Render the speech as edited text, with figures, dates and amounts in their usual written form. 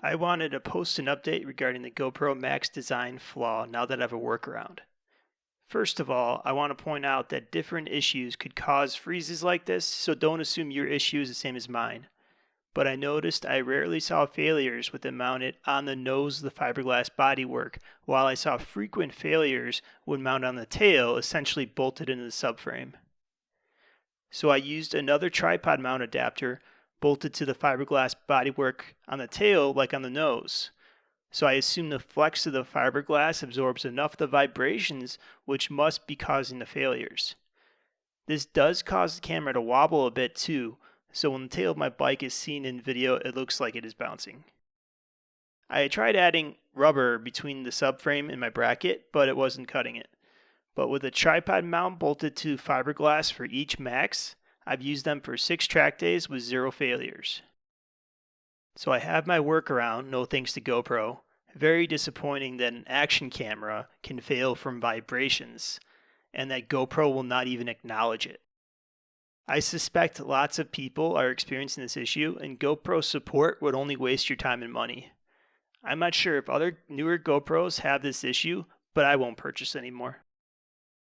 I wanted to post an update regarding the GoPro Max design flaw now that I have a workaround. First of all, I want to point out that different issues could cause freezes like this, so don't assume your issue is the same as mine. But I noticed I rarely saw failures with it mounted on the nose of the fiberglass bodywork, while I saw frequent failures when mounted on the tail, essentially bolted into the subframe. So I used another tripod mount adapter bolted to the fiberglass bodywork on the tail like on the nose. So I assume the flex of the fiberglass absorbs enough of the vibrations, which must be causing the failures. This does cause the camera to wobble a bit too, so when the tail of my bike is seen in video, it looks like it is bouncing. I tried adding rubber between the subframe and my bracket, but it wasn't cutting it. But with a tripod mount bolted to fiberglass for each Max, I've used them for 6 track days with 0 failures. So I have my workaround, no thanks to GoPro. Very disappointing that an action camera can fail from vibrations, and that GoPro will not even acknowledge it. I suspect lots of people are experiencing this issue, and GoPro support would only waste your time and money. I'm not sure if other newer GoPros have this issue, but I won't purchase anymore.